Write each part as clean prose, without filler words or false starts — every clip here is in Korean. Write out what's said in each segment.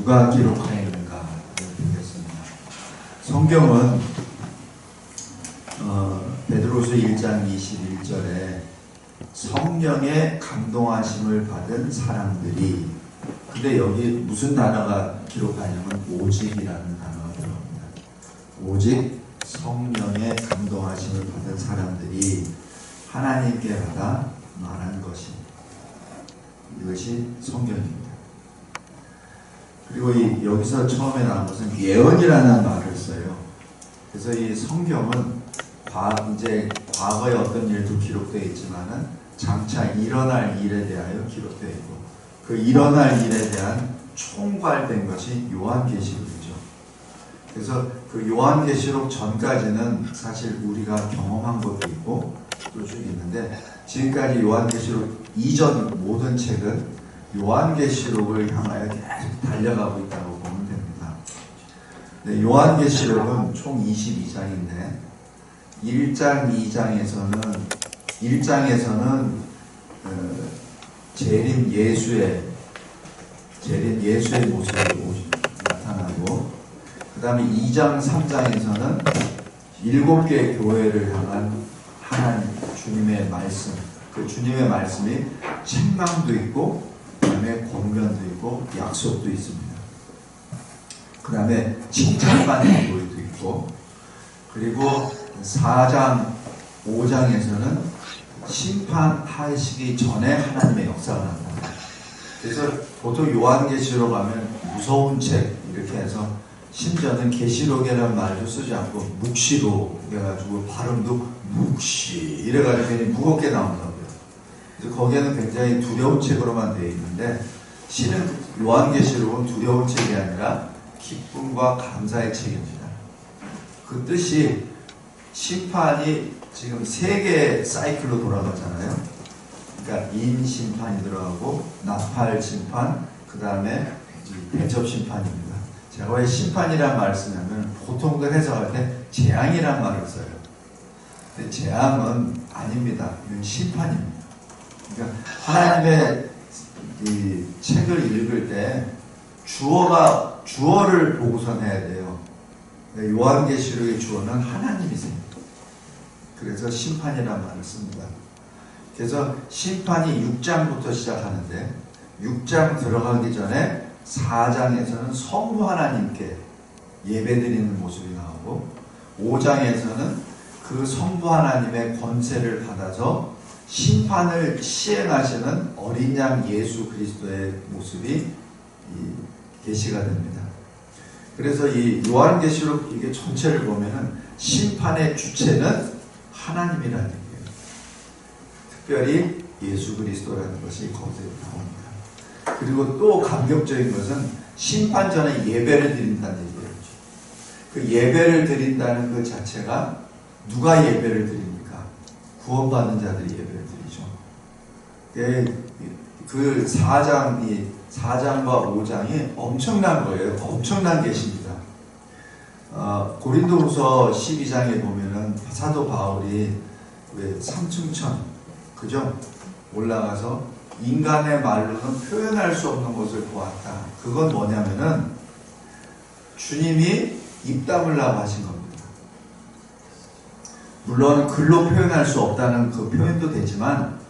누가 기록하였는가 보겠습니다. 성경은 베드로서 1장 21절에 성령의 감동하심을 받은 사람들이, 근데 여기 무슨 단어가 기록하냐면 오직이라는 단어가 들어갑니다. 오직 성령의 감동하심을 받은 사람들이 하나님께 받아 말한 것이, 이것이 성경입니다. 그리고 여기서 처음에 나온 것은 예언이라는 말을 써요. 그래서 이 성경은 이제 과거의 어떤 일도 기록되어 있지만은 장차 일어날 일에 대하여 기록되어 있고, 그 일어날 일에 대한 총괄된 것이 요한계시록이죠. 그래서 그 요한계시록 전까지는 사실 우리가 경험한 것도 있고 또 쭉 있는데, 지금까지 요한계시록 이전 모든 책은 요한계시록을 향하여 계속 달려가고 있다고 보면 됩니다. 네, 요한계시록은 총 22장인데 1장, 1장에서는 재림 예수의 모습이 나타나고, 그 다음에 2장, 3장에서는 7개의 교회를 향한 하나님 주님의 말씀, 그 주님의 말씀이 책망도 있고, 그 다음에 권면도 있고, 약속도 있습니다. 그 다음에 칭찬받는 교회도 있고, 그리고 4장, 5장에서는 심판하시기 전에 하나님의 역사가 나옵니다. 그래서 보통 요한계시록 하면 무서운 책 이렇게 해서, 심지어는 계시록이라는 말도 쓰지 않고 묵시록 해가지고 발음도 묵시 이래가지고 괜히 무겁게 나온다고요. 그래서 거기에는 굉장히 두려운 책으로만 되어 있는데, 실은 요한계시록은 두려운 책이 아니라 기쁨과 감사의 책입니다. 그 뜻이, 심판이 지금 3개의 사이클로 돌아가잖아요. 그러니까 인심판이 들어가고, 나팔심판, 그 다음에 대접심판입니다. 제가 왜 심판이란 말을 쓰냐면 보통들 해석할 때 재앙이란 말을 써요. 근데 재앙은 아닙니다. 이건 심판입니다. 그러니까 하나님의 이 책을 읽을 때 주어를 보고선 해야 돼요. 요한계시록의 주어는 하나님이세요. 그래서 심판이란 말을 씁니다. 그래서 심판이 6장부터 시작하는데, 6장 들어가기 전에 4장에서는 성부 하나님께 예배드리는 모습이 나오고, 5장에서는 그 성부 하나님의 권세를 받아서 심판을 시행하시는 어린 양 예수 그리스도의 모습이 계시가 됩니다. 그래서 이 요한계시록 이게 전체를 보면은 심판의 주체는 하나님이라는 얘기예요. 특별히 예수 그리스도라는 것이 거기서 나옵니다. 그리고 또 감격적인 것은 심판 전에 예배를 드린다는 얘기예요. 그 예배를 드린다는 그 자체가, 누가 예배를 드립니까? 구원받는 자들이 예배를 드리죠. 그 4장과 5장이 엄청난 거예요. 엄청난 계시입니다. 고린도후서 12장에 보면은 사도 바울이 왜 삼층천, 그죠? 올라가서 인간의 말로는 표현할 수 없는 것을 보았다. 그건 뭐냐면은 주님이 입 다물라고 하신 겁니다. 물론 글로 표현할 수 없다는 그 표현도 되지만,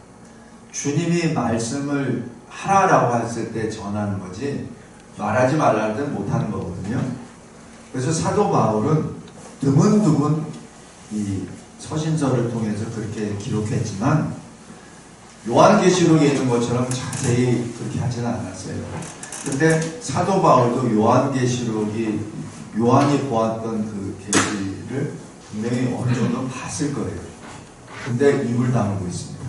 주님이 말씀을 하라라고 했을 때 전하는 거지, 말하지 말라는 때 못하는 거거든요. 그래서 사도 바울은 드문드문 이 서신서를 통해서 그렇게 기록했지만, 요한계시록에 있는 것처럼 자세히 그렇게 하지는 않았어요. 근데 사도 바울도 요한이 보았던 그 계시를 분명히 어느 정도 봤을 거예요. 근데 입을 다물고 있습니다.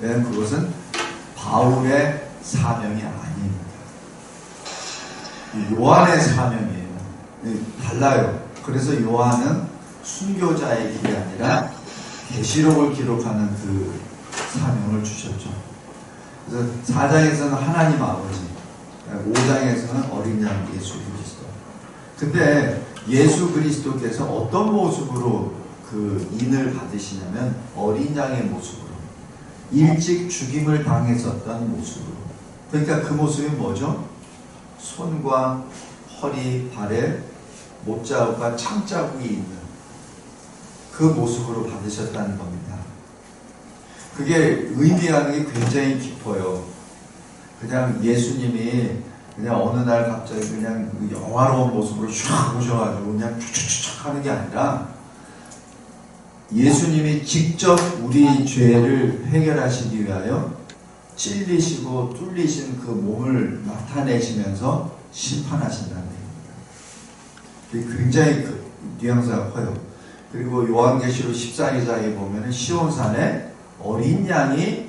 왜냐하면 그것은 바울의 사명이 아닙니다. 요한의 사명이에요. 달라요. 그래서 요한은 순교자의 길이 아니라 계시록을 기록하는 그 사명을 주셨죠. 그래서 4장에서는 하나님 아버지, 5장에서는 어린 양 예수 그리스도. 근데 예수 그리스도께서 어떤 모습으로 그 인을 받으시냐면, 어린 양의 모습으로, 일찍 죽임을 당했었던 모습으로. 그러니까 그 모습이 뭐죠? 손과 허리, 발에 못자국과 창자국이 있는 그 모습으로 받으셨다는 겁니다. 그게 의미하는 게 굉장히 깊어요. 그냥 예수님이 그냥 어느 날 갑자기 그냥 그 영화로운 모습으로 슉 오셔가지고 그냥 촥촥촥 하는 게 아니라 예수님이 직접 우리 죄를 해결하시기 위하여 찔리시고 뚫리신 그 몸을 나타내시면서 심판하신다는 얘기입니다. 굉장히 그 뉘앙스가 커요. 그리고 요한계시록 14기장에 보면 시온산에 어린 양이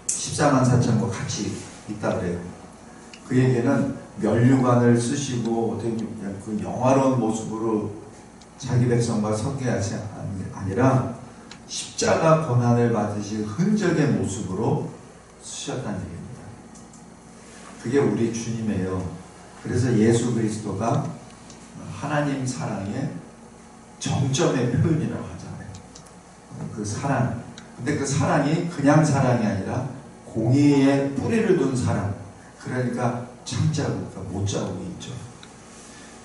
14만 4천과 같이 있다 그래요. 그에게는 면류관을 쓰시고 어떻게 그 영화로운 모습으로 자기 백성과 성계하시 아니라 십자가 고난을 받으신 흔적의 모습으로 쓰셨다는 얘기입니다. 그게 우리 주님이에요. 그래서 예수 그리스도가 하나님 사랑의 정점의 표현이라고 하잖아요. 그 사랑. 근데 그 사랑이 그냥 사랑이 아니라 공의에 뿌리를 둔 사랑. 그러니까 창자국, 못자국이 있죠.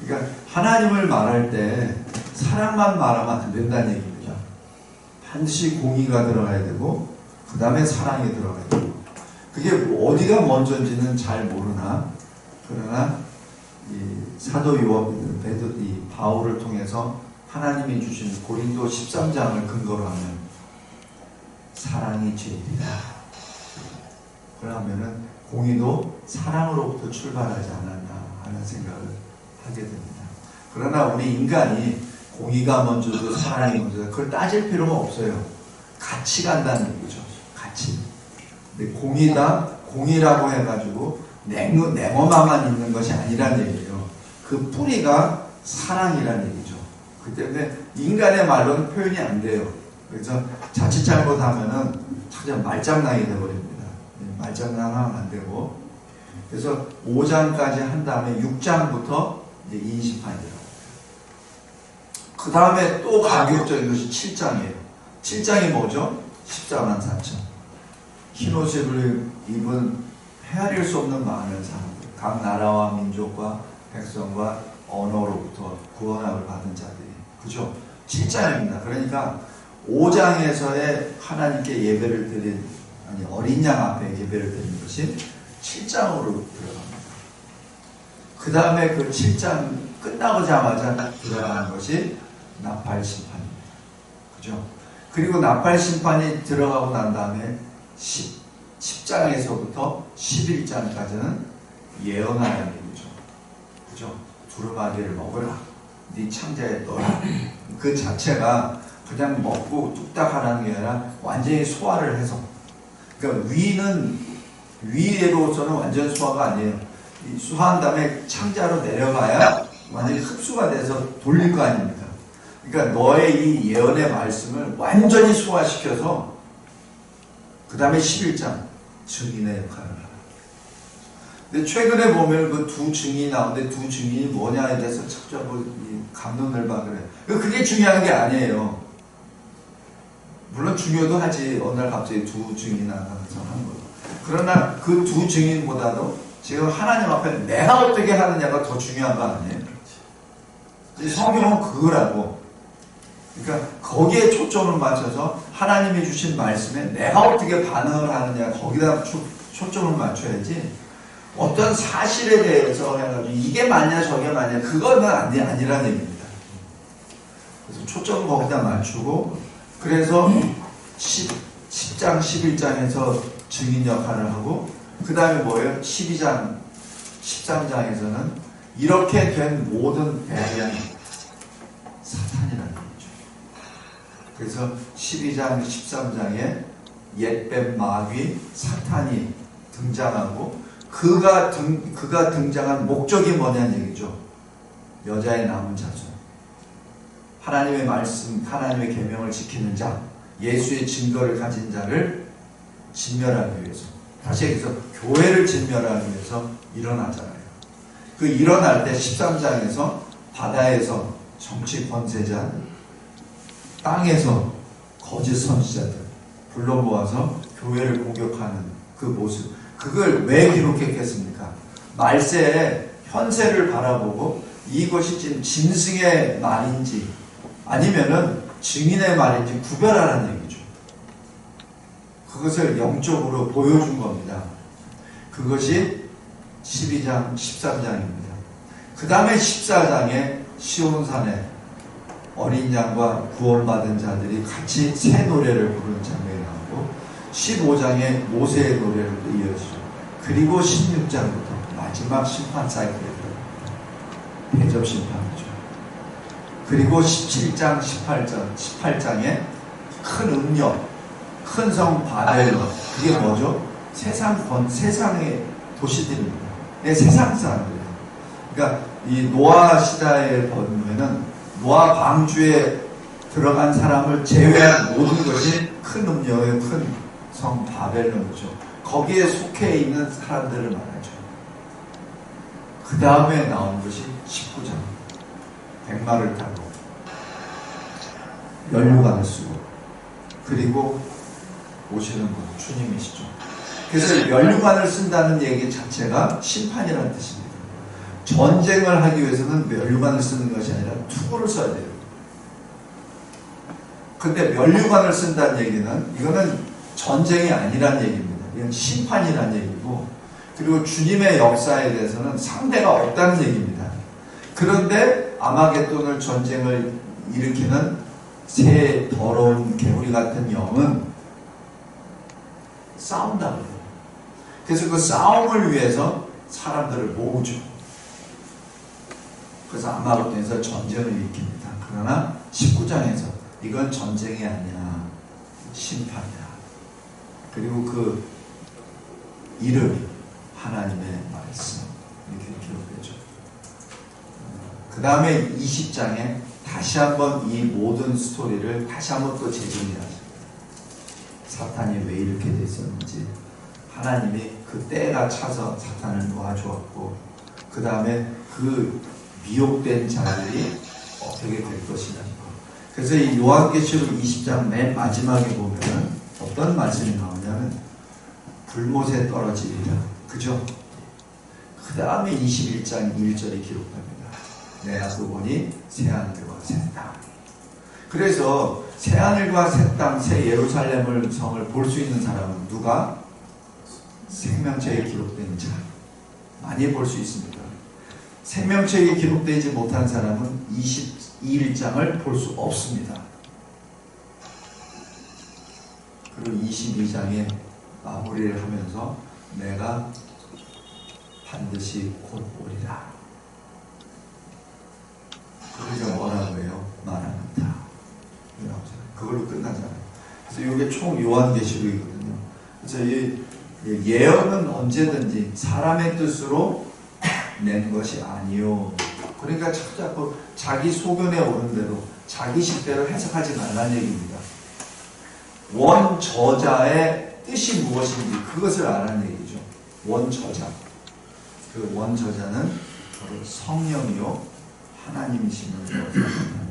그러니까 하나님을 말할 때 사랑만 말하면 안 된다는 얘기입니다. 반드시 공의가 들어가야 되고 그 다음에 사랑이 들어가야 되고 그게 어디가 먼저인지는 잘 모르나 그러나 이 사도 이 바울을 통해서 하나님이 주신 고린도 13장을 근거로 하면 사랑이 죄입니다. 그러면은 공의도 사랑으로부터 출발하지 않았나 하는 생각을 하게 됩니다. 그러나 우리 인간이 공의가 먼저도 사랑이 먼저도 그걸 따질 필요가 없어요. 같이 간다는 얘기죠. 같이. 근데 공의라고 해가지고 냉엄만 있는 것이 아니란 얘기예요. 그 뿌리가 사랑이란 얘기죠. 그 때문에 인간의 말로는 표현이 안 돼요. 그래서 자칫 잘못하면은 그냥 말장난이 되어버립니다. 말장난하면 안 되고. 그래서 5장까지 한 다음에 6장부터 이제 인심판이라고. 그 다음에 또 가격적인 것이 7장이에요. 7장이 뭐죠? 14만 4천. 흰 옷을 입은 헤아릴 수 없는 많은 사람들. 각 나라와 민족과 백성과 언어로부터 구원함을 받은 자들이. 그죠? 7장입니다. 그러니까 5장에서의 하나님께 예배를 드린, 아니, 어린 양 앞에 예배를 드린 것이 7장으로 들어갑니다. 그 다음에 그 7장 끝나고자마자 들어가는 것이 나팔 심판입니다. 그죠? 그리고 나팔 심판이 들어가고 난 다음에 10장에서부터 11장까지는 예언하는 얘기죠. 그죠? 두루마기를 먹으라. 네 창자에 떠라. 그 자체가 그냥 먹고 뚝딱 하라는 게 아니라 완전히 소화를 해서. 그러니까 위로서는 완전 소화가 아니에요. 소화한 다음에 창자로 내려가야 완전히 흡수가 돼서 돌릴 거 아닙니까? 그러니까 너의 이 예언의 말씀을 완전히 소화시켜서 그 다음에 11장 증인의 역할을 하라. 근데 최근에 보면 그 두 증인이 나오는데 두 증인이 뭐냐에 대해서 찾아보고 감론을 박으래. 그게 중요한 게 아니에요. 물론 중요도 하지. 어느 날 갑자기 두 증인이 나와서 하는 거죠. 그러나 그 두 증인보다도 지금 하나님 앞에 내가 어떻게 하느냐가 더 중요한 거 아니에요? 성경은 그거라고. 그러니까 거기에 초점을 맞춰서 하나님이 주신 말씀에 내가 어떻게 반응을 하느냐 거기다 초점을 맞춰야지 어떤 사실에 대해서 해가지고 이게 맞냐 저게 맞냐 그거는 아니라는 얘기입니다. 그래서 초점을 거기다 맞추고 그래서 10장 11장에서 증인 역할을 하고 그 다음에 뭐예요? 12장 13장에서는 이렇게 된 모든 배경이 사탄이라는 거죠. 그래서 12장 13장에 옛뱀 마귀 사탄이 등장하고 그가 등장한 목적이 뭐냐는 얘기죠. 여자의 남은 자손, 하나님의 말씀, 하나님의 계명을 지키는 자, 예수의 증거를 가진 자를 진멸하기 위해서, 다시 얘기해서 교회를 진멸하기 위해서 일어나잖아요. 그 일어날 때 13장에서 바다에서 정치 권세자, 땅에서 거짓 선지자들 불러 모아서 교회를 공격하는 그 모습, 그걸 왜 기록했겠습니까? 말세에 현세를 바라보고 이것이 지금 짐승의 말인지 아니면은 증인의 말인지 구별하라는 얘기죠. 그것을 영적으로 보여준 겁니다. 그것이 12장, 13장입니다. 그 다음에 14장에 시온산에 어린 양과 구원받은 자들이 같이 새 노래를 부르는 장면이 나오고 15장에 모세의 노래를 이어지죠. 그리고 16장부터 마지막 심판 사이클이 들어갑니다. 대접 심판이죠. 그리고 17장, 18장에 큰 음녀, 큰 성 바벨론, 그게 뭐죠? 세상의 도시들입니다. 세상 사람들이에요. 그러니까 이 노아 시대에 보면은 노아 방주에 들어간 사람을 제외한 모든 것이 큰 음녀의 큰 성 바벨론이죠. 거기에 속해 있는 사람들을 말하죠. 그 다음에 나온 것이 19장. 백마를 타고 면류관을 쓰고 그리고 오시는 분 주님이시죠. 그래서 면류관을 쓴다는 얘기 자체가 심판이라는 뜻입니다. 전쟁을 하기 위해서는 면류관을 쓰는 것이 아니라 투구를 써야 돼요. 근데 면류관을 쓴다는 얘기는 이거는 전쟁이 아니란 얘기입니다. 이건 심판이란 얘기고 그리고 주님의 역사에 대해서는 상대가 없다는 얘기입니다. 그런데 아마겟돈을 전쟁을 일으키는 새 더러운 개구리 같은 영은 싸운다고 해요. 그래서 그 싸움을 위해서 사람들을 모으죠. 그래서 아마겟돈에서 전쟁을 일으킵니다. 그러나 19장에서 이건 전쟁이 아니야. 심판이야. 그리고 그 이름이 하나님의 말씀 이렇게 기록되죠. 그 다음에 20장에 다시 한번 이 모든 스토리를 다시 한번 또 재정리하죠. 사탄이 왜 이렇게 됐었는지 하나님이 그 때가 차서 사탄을 놓아주었고 그 다음에 그 미혹된 자들이 어떻게 될 것이냐는 거. 그래서 이 요한계시록 20장 맨 마지막에 보면은 어떤 말씀이 나오냐면 불못에 떨어지리라. 그죠? 그 다음에 21장 1절이 기록됩니다. 내가 또 보니 새하늘과 새 땅. 그래서 새하늘과 새 땅, 새 예루살렘을 성을 볼 수 있는 사람은 누가? 생명책에 기록된 자. 많이 볼 수 있습니다. 생명책에 기록되지 못한 사람은 21장을 볼 수 없습니다. 그리고 22장에 마무리를 하면서 내가 반드시 곧 오리라. 그러자 뭐라고 해요? 말합니다. 그걸로 끝나잖아요. 그래서 이게 총 요한계시록이거든요. 그래서 이 예언은 언제든지 사람의 뜻으로 낸 것이 아니요. 그러니까 자꾸 자기 소견에 오른 대로 자기 식대로 해석하지 말라는 얘기입니다. 원저자의 뜻이 무엇인지 그것을 알아는 얘기죠. 원저자. 그 원저자는 바로 성령이요 하나님이심을 생각합니다.